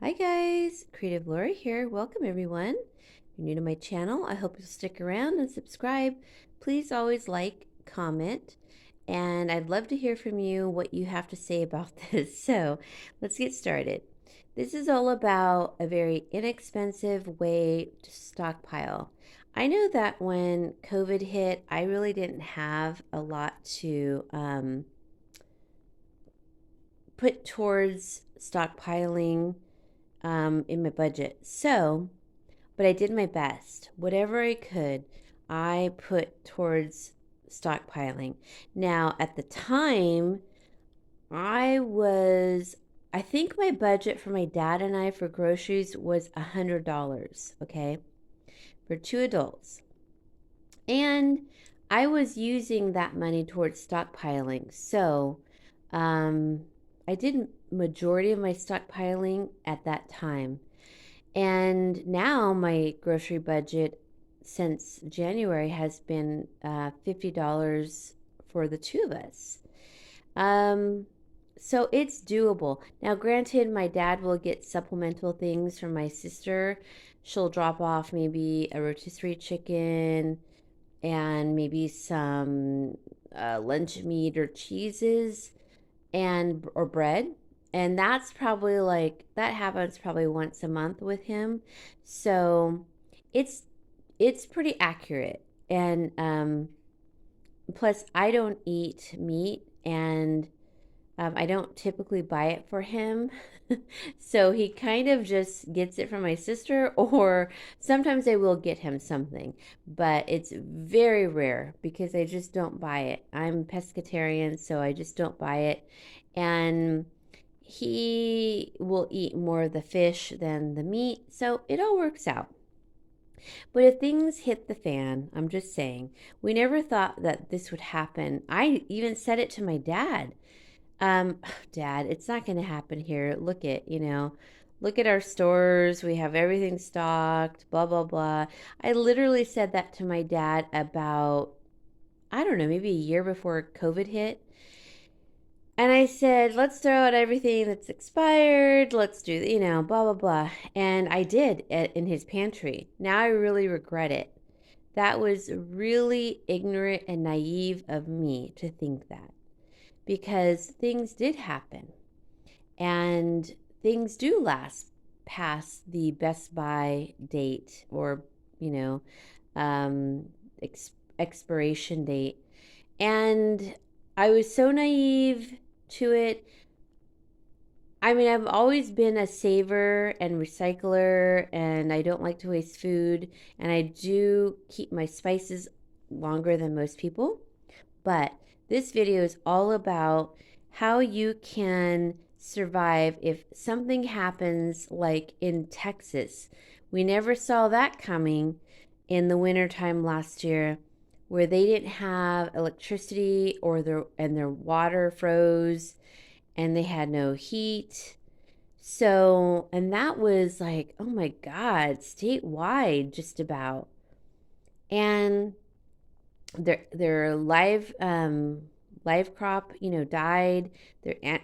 Hi guys, Creative Lauri here. Welcome everyone. If you're new to my channel, I hope you'll stick around and subscribe. Please always like, comment, and I'd love to hear from you what you have to say about this. So let's get started. This is all about a very inexpensive way to stockpile. I know that when COVID hit, I really didn't have a lot to put towards stockpiling in my budget. So, but I did my best. Whatever I could, I put towards stockpiling. Now, at the time, I think my budget for my dad and I for groceries was $100, okay, for two adults. And I was using that money towards stockpiling. So, um, I did majority of my stockpiling at that time. And now my grocery budget since January has been $50 for the two of us. Um, so it's doable. Now, granted, my dad will get supplemental things from my sister. She'll drop off maybe a rotisserie chicken and maybe some lunch meat or cheeses and or bread, and that's probably like that happens probably once a month with him. So it's it's pretty accurate. And plus I don't eat meat, and I don't typically buy it for him. So he kind of just gets it from my sister, or sometimes I will get him something, but it's very rare because I just don't buy it. I'm pescatarian, so I just don't buy it. And he will eat more of the fish than the meat, so it all works out. But if things hit the fan, I'm just saying, we never thought that this would happen. I even said it to my dad. Dad, it's not going to happen here. Look at our stores. We have everything stocked, blah, blah, blah. I literally said that to my dad about, I don't know, maybe a year before COVID hit. And I said, let's throw out everything that's expired. Let's do, blah, blah, blah. And I did in his pantry. Now I really regret it. That was really ignorant and naive of me to think that, because things did happen and things do last past the Best Buy date, or, you know, um, expiration date. And I was so naive to it. I mean, I've always been a saver and recycler, and I don't like to waste food, and I do keep my spices longer than most people. But this video is all about how you can survive if something happens like in Texas. We never saw that coming in the wintertime last year, where they didn't have electricity, or their water froze, and they had no heat. So, and that was like, oh my God, statewide just about. And their live crop, died.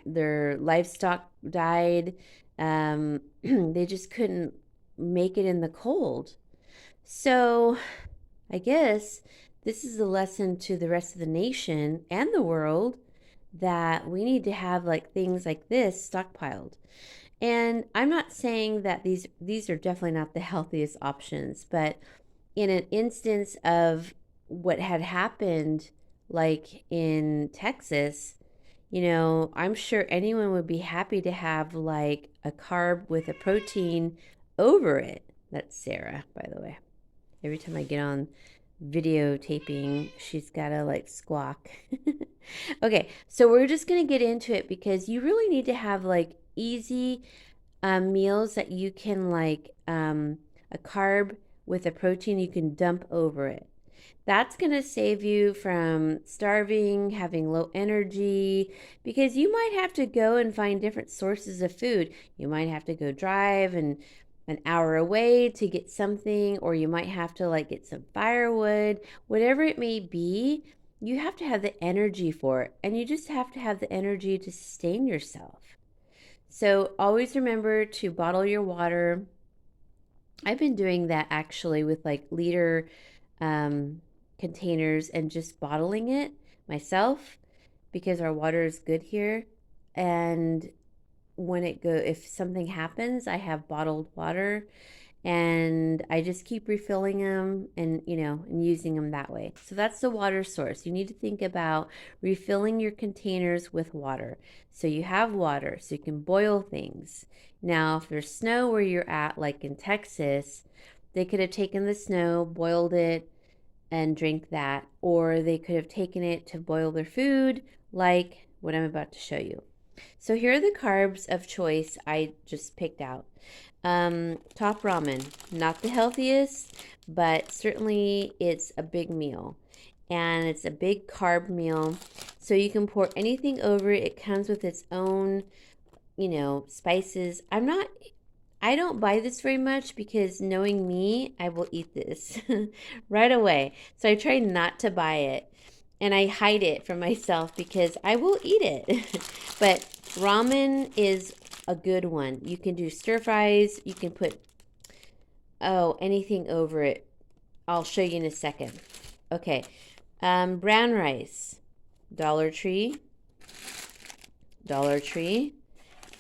Their livestock died. They just couldn't make it in the cold. So I guess this is a lesson to the rest of the nation and the world that we need to have like things like this stockpiled. And I'm not saying that these are definitely not the healthiest options, but in an instance of what had happened, like in Texas, I'm sure anyone would be happy to have like a carb with a protein over it. That's Sarah, by the way. Every time I get on videotaping, she's got to like squawk. Okay, so we're just going to get into it because you really need to have like easy meals that you can like a carb with a protein you can dump over it. That's going to save you from starving, having low energy, because you might have to go and find different sources of food. You might have to go drive and an hour away to get something, or you might have to like get some firewood, whatever it may be. You have to have the energy for it, and you just have to have the energy to sustain yourself. So always remember to bottle your water. I've been doing that actually with like liter containers and just bottling it myself because our water is good here. And if something happens, I have bottled water and I just keep refilling them and and using them that way. So that's the water source. You need to think about refilling your containers with water. So you have water so you can boil things. Now, if there's snow where you're at, like in Texas, they could have taken the snow, boiled it, and drink that, or they could have taken it to boil their food, like what I'm about to show you. So here are the carbs of choice I just picked out. Top ramen, not the healthiest, but certainly it's a big meal. And it's a big carb meal. So you can pour anything over it. It comes with its own, spices. I don't buy this very much because knowing me, I will eat this right away. So I try not to buy it and I hide it from myself because I will eat it. But ramen is a good one. You can do stir fries. You can put, anything over it. I'll show you in a second. Okay. Brown rice. Dollar Tree. Dollar Tree.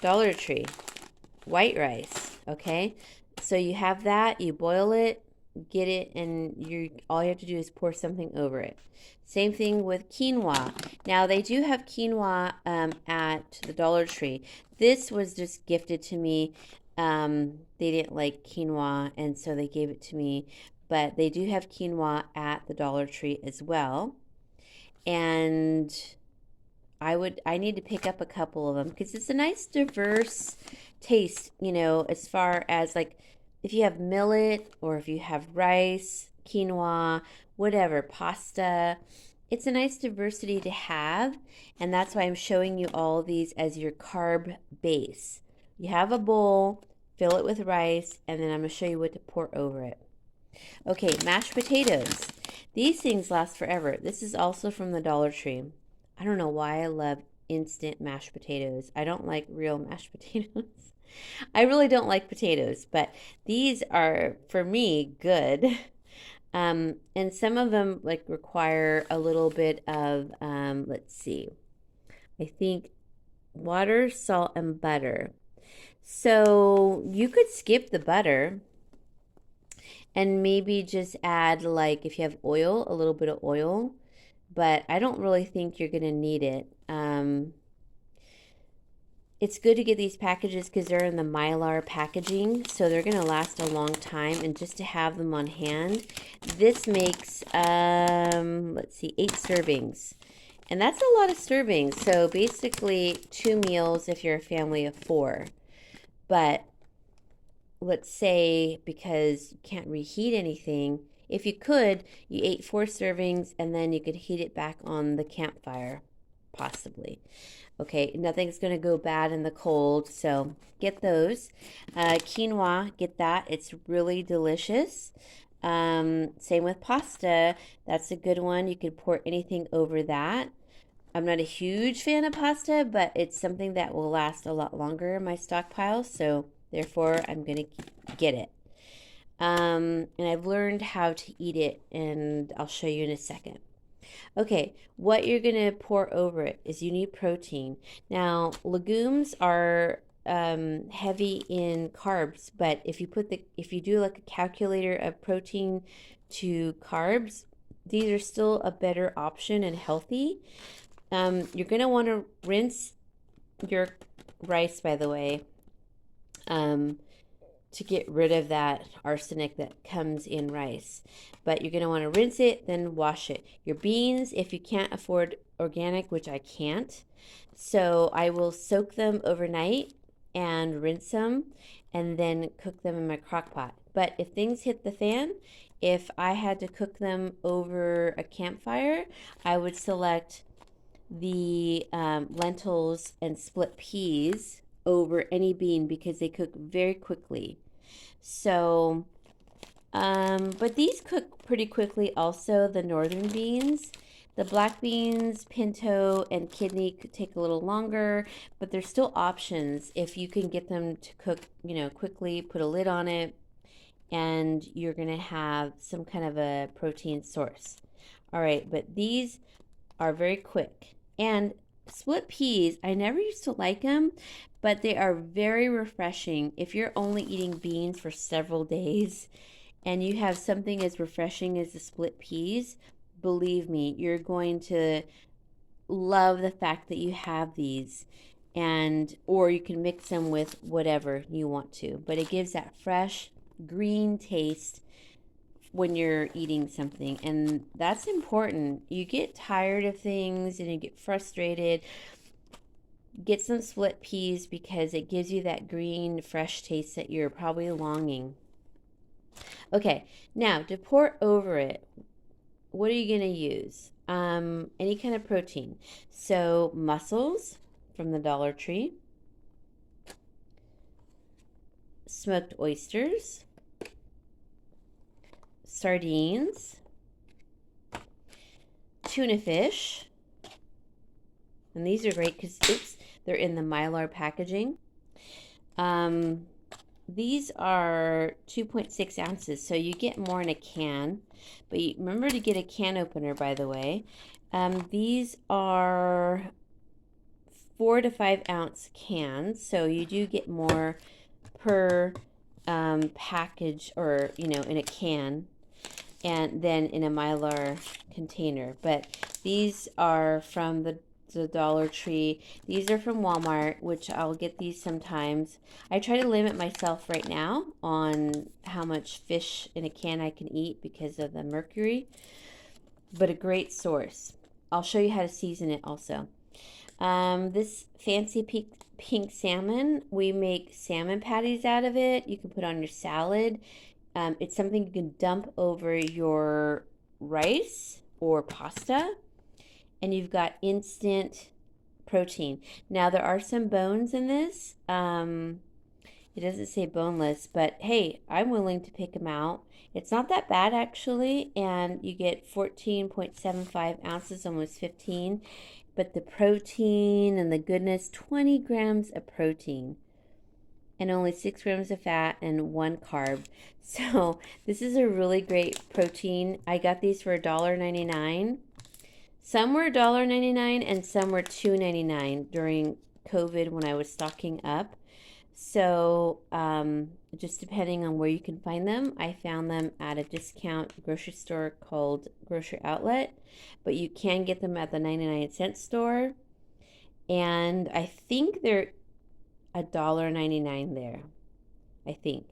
Dollar Tree. White rice. Okay. So you have that. You boil it, get it, and all you have to do is pour something over it. Same thing with quinoa. Now they do have quinoa at the Dollar Tree. This was just gifted to me. They didn't like quinoa, and so they gave it to me. But they do have quinoa at the Dollar Tree as well. And I need to pick up a couple of them because it's a nice diverse taste, as far as like if you have millet or if you have rice, quinoa, whatever, pasta. It's a nice diversity to have, and that's why I'm showing you all these as your carb base. You have a bowl, fill it with rice, and then I'm going to show you what to pour over it. Okay, mashed potatoes. These things last forever. This is also from the Dollar Tree. I don't know why I love instant mashed potatoes. I don't like real mashed potatoes. I really don't like potatoes, but these are, for me, good. And some of them like require a little bit of, let's see, I think water, salt, and butter. So you could skip the butter and maybe just add, like, if you have oil, a little bit of oil, but I don't really think you're going to need it. It's good to get these packages because they're in the Mylar packaging, so they're going to last a long time, and just to have them on hand. This makes, let's see, 8 servings. And that's a lot of servings, so basically 2 meals if you're a family of 4. But let's say, because you can't reheat anything, if you could, you ate 4 servings and then you could heat it back on the campfire, possibly. Okay, nothing's going to go bad in the cold, so get those. Quinoa, get that. It's really delicious. Same with pasta. That's a good one. You could pour anything over that. I'm not a huge fan of pasta, but it's something that will last a lot longer in my stockpile, so therefore I'm going to get it. And I've learned how to eat it, and I'll show you in a second. Okay, what you're going to pour over it is you need protein. Now, legumes are heavy in carbs, but if you do like a calculator of protein to carbs, these are still a better option and healthy. You're going to want to rinse your rice, by the way, to get rid of that arsenic that comes in rice. But you're going to want to rinse it, then wash it. Your beans, if you can't afford organic, which I can't, so I will soak them overnight and rinse them and then cook them in my crock pot. But if things hit the fan, if I had to cook them over a campfire, I would select the lentils and split peas over any bean because they cook very quickly. So, but these cook pretty quickly also, the northern beans. The black beans, pinto, and kidney could take a little longer, but there's still options if you can get them to cook, quickly, put a lid on it, and you're going to have some kind of a protein source. All right, but these are very quick. And split peas, I never used to like them, but they are very refreshing. If you're only eating beans for several days and you have something as refreshing as the split peas, believe me, you're going to love the fact that you have these. And or you can mix them with whatever you want to, but it gives that fresh green taste when you're eating something, and that's important. You get tired of things and you get frustrated, get some split peas because it gives you that green fresh taste that you're probably longing. Okay, now to pour over it, what are you going to use? Any kind of protein. So mussels from the Dollar Tree, smoked oysters, sardines, tuna fish, and these are great because, they're in the Mylar packaging. These are 2.6 ounces, so you get more in a can, but remember to get a can opener, by the way. These are 4 to 5 ounce cans, so you do get more per package, or in a can, and then in a Mylar container. But these are from the Dollar Tree. These are from Walmart, which I'll get these sometimes. I try to limit myself right now on how much fish in a can I can eat because of the mercury, but a great source. I'll show you how to season it also. This fancy pink salmon, we make salmon patties out of it. You can put on your salad. It's something you can dump over your rice or pasta, and you've got instant protein. Now, there are some bones in this. It doesn't say boneless, but hey, I'm willing to pick them out. It's not that bad, actually, and you get 14.75 ounces, almost 15. But the protein and the goodness, 20 grams of protein and only 6 grams of fat and 1 carb. So this is a really great protein. I got these for $1.99. Some were $1.99 and some were $2.99 during COVID when I was stocking up. So just depending on where you can find them, I found them at a discount grocery store called Grocery Outlet, but you can get them at the 99-cent store. And I think they're $1.99 there. I think.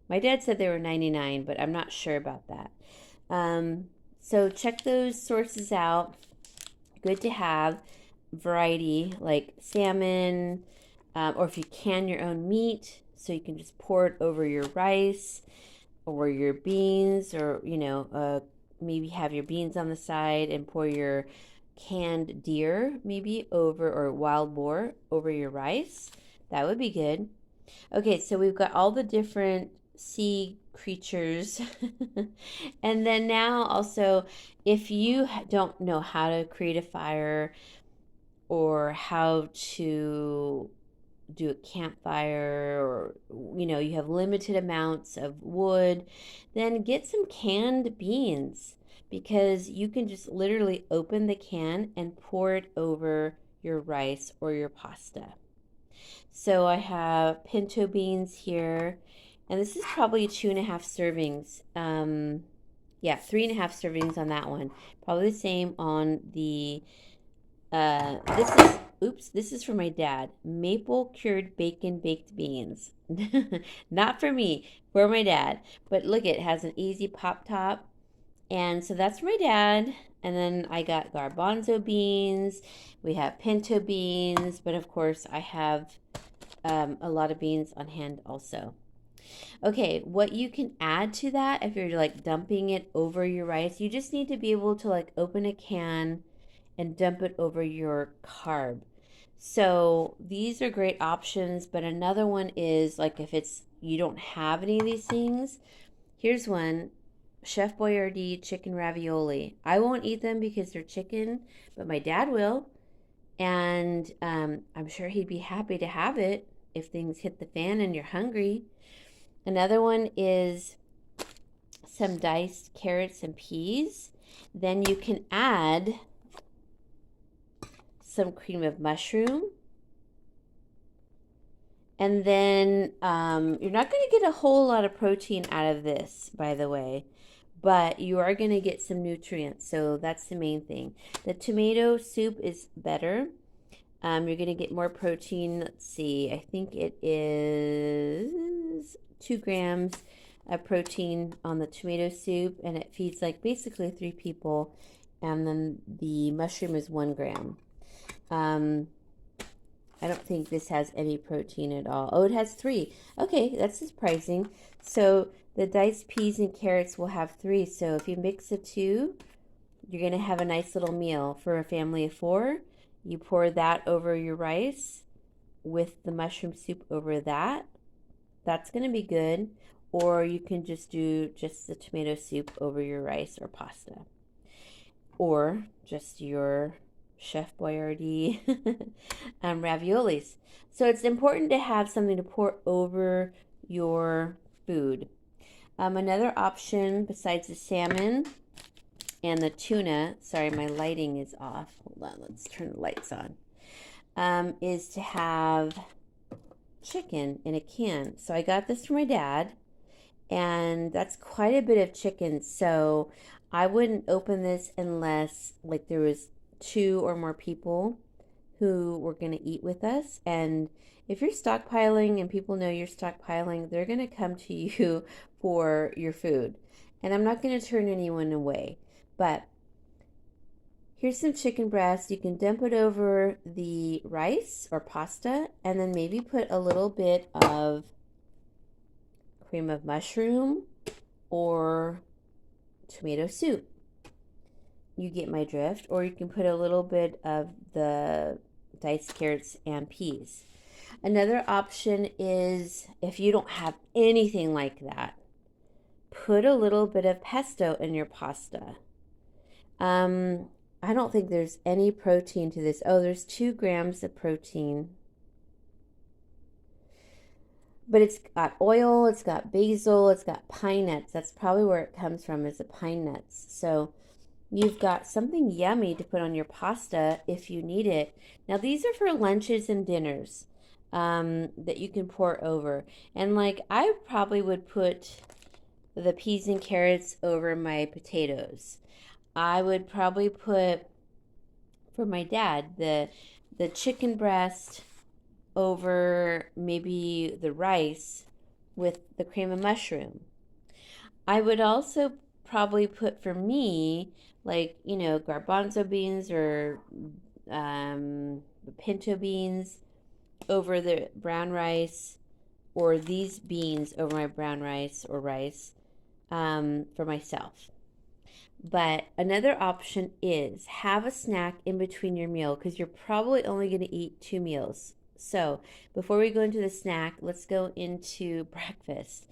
My dad said they were 99, but I'm not sure about that. So check those sources out. Good to have variety, like salmon, or if you can your own meat, so you can just pour it over your rice or your beans, or maybe have your beans on the side and pour your canned deer maybe over, or wild boar over your rice. That would be good. Okay, so we've got all the different sea creatures. And then now also, if you don't know how to create a fire or how to do a campfire, or you have limited amounts of wood, then get some canned beans, because you can just literally open the can and pour it over your rice or your pasta. So I have pinto beans here, and this is probably 2.5 servings. Yeah, 3.5 servings on that one. Probably the same on the, this is for my dad. Maple cured bacon baked beans. Not for me, for my dad. But look, it has an easy pop top. And so that's for my dad. And then I got garbanzo beans. We have pinto beans. But of course, I have a lot of beans on hand also. Okay, what you can add to that, if you're like dumping it over your rice, you just need to be able to like open a can and dump it over your carb. So these are great options, but another one is like if you don't have any of these things, here's one. Chef Boyardee chicken ravioli. I won't eat them because they're chicken, but my dad will. And I'm sure he'd be happy to have it if things hit the fan and you're hungry. Another one is some diced carrots and peas. Then you can add some cream of mushroom. And then you're not going to get a whole lot of protein out of this, by the way, but you are going to get some nutrients. So that's the main thing. The tomato soup is better. You're going to get more protein. Let's see. I think it is 2 grams of protein on the tomato soup, and it feeds like basically 3 people. And then the mushroom is 1 gram. I don't think this has any protein at all. Oh, it has 3. Okay, that's surprising. So the diced peas and carrots will have 3. So if you mix the two, you're going to have a nice little meal for a family of 4. You pour that over your rice with the mushroom soup over that. That's going to be good. Or you can just do just the tomato soup over your rice or pasta. Or just your Chef Boyardee raviolis. So it's important to have something to pour over your food. Another option besides the salmon and the tuna, sorry, my lighting is off. Hold on, let's turn the lights on. Is to have chicken in a can. So I got this from my dad, and that's quite a bit of chicken. So I wouldn't open this unless like there was 2 or more people who were going to eat with us. And if you're stockpiling and people know you're stockpiling, they're going to come to you for your food. And I'm not going to turn anyone away. But here's some chicken breast. You can dump it over the rice or pasta, and then maybe put a little bit of cream of mushroom or tomato soup. You get my drift. Or you can put a little bit of the diced carrots and peas. Another option is, if you don't have anything like that, put a little bit of pesto in your pasta. I don't think there's any protein to this. Oh, there's 2 grams of protein. But it's got oil, it's got basil, it's got pine nuts. That's probably where it comes from, is the pine nuts. So you've got something yummy to put on your pasta if you need it. Now, these are for lunches and dinners that you can pour over. And like, I probably would put the peas and carrots over my potatoes. I would probably put, for my dad, the chicken breast over maybe the rice with the cream of mushroom. I would also probably put, for me, like, garbanzo beans or pinto beans over the brown rice, or these beans over my brown rice or rice for myself. But another option is have a snack in between your meal, because you're probably only going to eat 2 meals. So before we go into the snack, let's go into breakfast.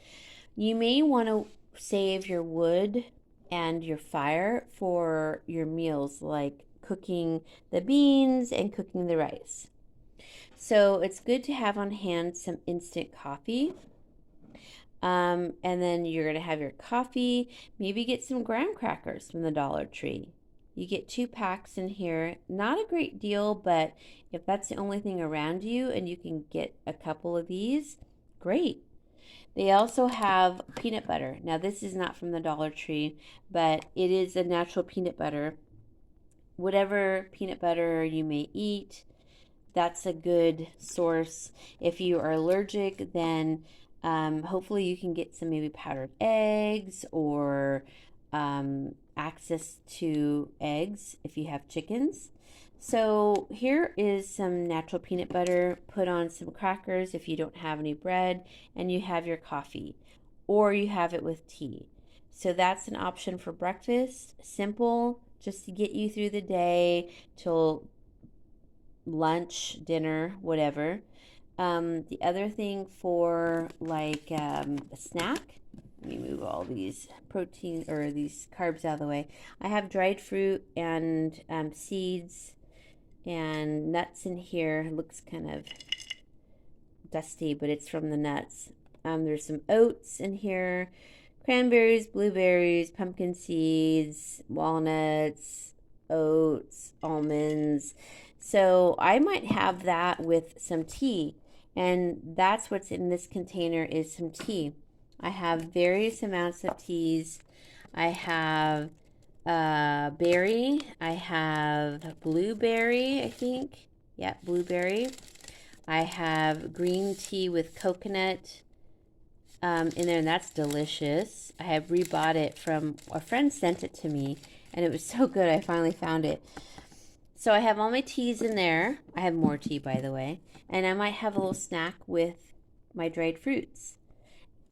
You may want to save your wood and your fire for your meals, like cooking the beans and cooking the rice. So it's good to have on hand some instant coffee. And then you're going to have your coffee. Maybe get some graham crackers from the Dollar Tree. You get 2 packs in here. Not a great deal, but if that's the only thing around you and you can get a couple of these, great. They also have peanut butter. Now, this is not from the Dollar Tree, but it is a natural peanut butter. Whatever peanut butter you may eat, that's a good source. If you are allergic, then hopefully you can get some maybe powdered eggs, or access to eggs if you have chickens. So here is some natural peanut butter. Put on some crackers if you don't have any bread, and you have your coffee, or you have it with tea. So that's an option for breakfast. Simple, just to get you through the day till lunch, dinner, whatever. The other thing for like a snack, Let me move all these protein or these carbs out of the way. I have dried fruit and seeds and nuts in here. It looks kind of dusty, but it's from the nuts. There's some oats in here, cranberries, blueberries, pumpkin seeds, walnuts, oats, almonds. So I might have that with some tea. And that's what's in this container is some tea. I have various amounts of teas. I have berry. I have blueberry, I think. Yeah, blueberry. I have green tea with coconut in there, and that's delicious. I have rebought it from a friend, sent it to me, and it was so good. I finally found it. So I have all my teas in there. I have more tea, by the way. And I might have a little snack with my dried fruits.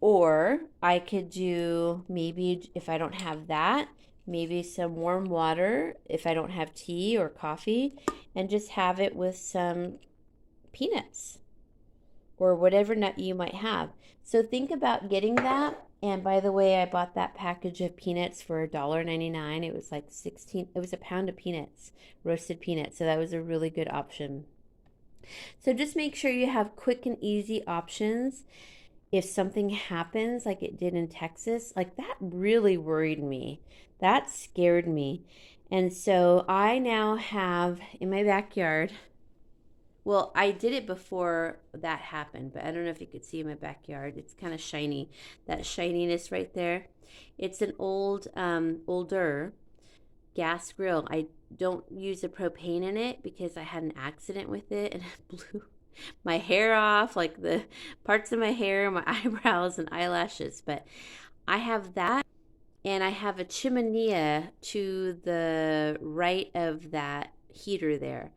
Or I could do, maybe if I don't have that, maybe some warm water if I don't have tea or coffee, and just have it with some peanuts or whatever nut you might have. So think about getting that. And by the way, I bought that package of peanuts for $1.99. It was like 16, it was a pound of peanuts, roasted peanuts. So that was a really good option. So just make sure you have quick and easy options. If something happens like it did in Texas, like that really worried me. That scared me. And so I now have in my backyard, well, I did it before that happened, but I don't know if you could see in my backyard. It's kind of shiny. That shininess right there. It's an older gas grill. I don't use the propane in it because I had an accident with it and it blew my hair off, like the parts of my hair, my eyebrows and eyelashes. But I have that, and I have a chimenea to the right of that heater there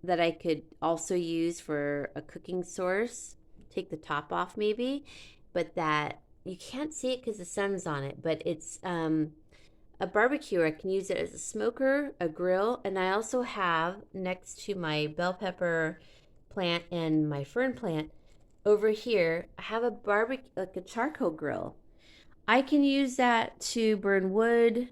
that I could also use for a cooking source. Take the top off maybe, but that you can't see it because the sun's on it, but it's a barbecue. I can use it as a smoker, a grill, and I also have next to my bell pepper plant and my fern plant over here, I have a barbecue, like a charcoal grill. I can use that to burn wood,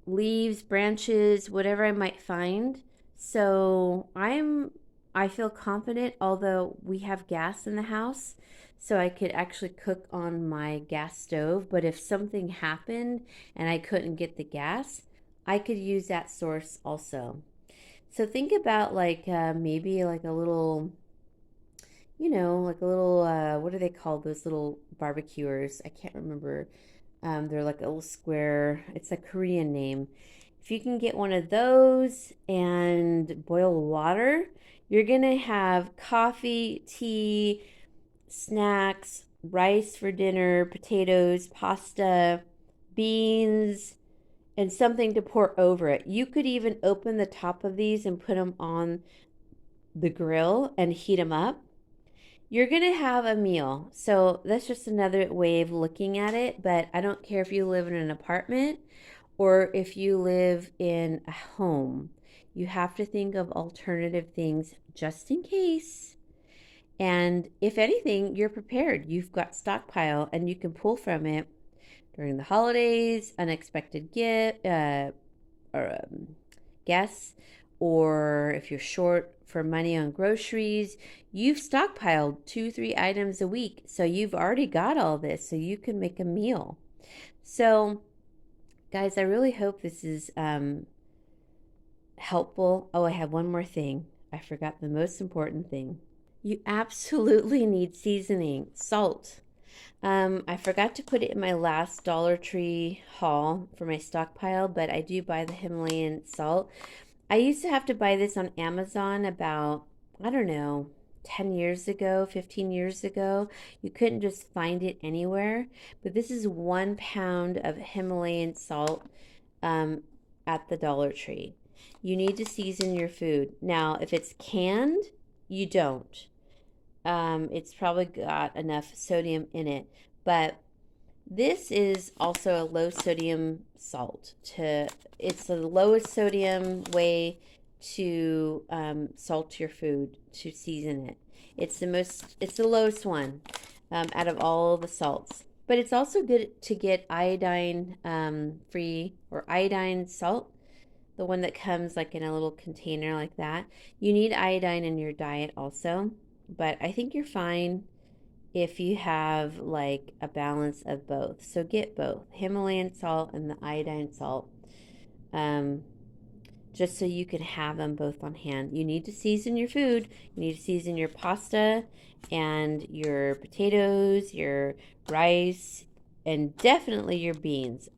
leaves, branches, whatever I might find. So I feel confident, although we have gas in the house, so I could actually cook on my gas stove. But if something happened and I couldn't get the gas, I could use that source also. So think about like maybe like a little, like a little, what are they called? Those little barbecuers. I can't remember. They're like a little square. It's a Korean name. If you can get one of those and boil water, you're going to have coffee, tea, snacks, rice for dinner, potatoes, pasta, beans, and something to pour over it. You could even open the top of these and put them on the grill and heat them up. You're going to have a meal. So that's just another way of looking at it. But I don't care if you live in an apartment or if you live in a home. You have to think of alternative things just in case. And if anything, you're prepared. You've got stockpile and you can pull from it during the holidays, unexpected guests, or if you're short for money on groceries, you've stockpiled 2-3 items a week. So you've already got all this, so you can make a meal. So guys, I really hope this is helpful. Oh, I have one more thing. I forgot the most important thing. You absolutely need seasoning, salt. I forgot to put it in my last Dollar Tree haul for my stockpile, but I do buy the Himalayan salt. I used to have to buy this on Amazon about, I don't know, 10 years ago, 15 years ago. You couldn't just find it anywhere. But this is 1 pound of Himalayan salt at the Dollar Tree. You need to season your food. Now, if it's canned, you don't. It's probably got enough sodium in it. But this is also a low sodium salt. It's the lowest sodium way to salt your food, to season it. It's the lowest one out of all the salts. But it's also good to get iodine free or iodine salt, the one that comes like in a little container like that. You need iodine in your diet also, but I think you're fine if you have like a balance of both. So get both Himalayan salt and the iodine salt, um, just so you can have them both on hand. You need to season your food. You need to season your pasta and your potatoes, your rice, and definitely your beans.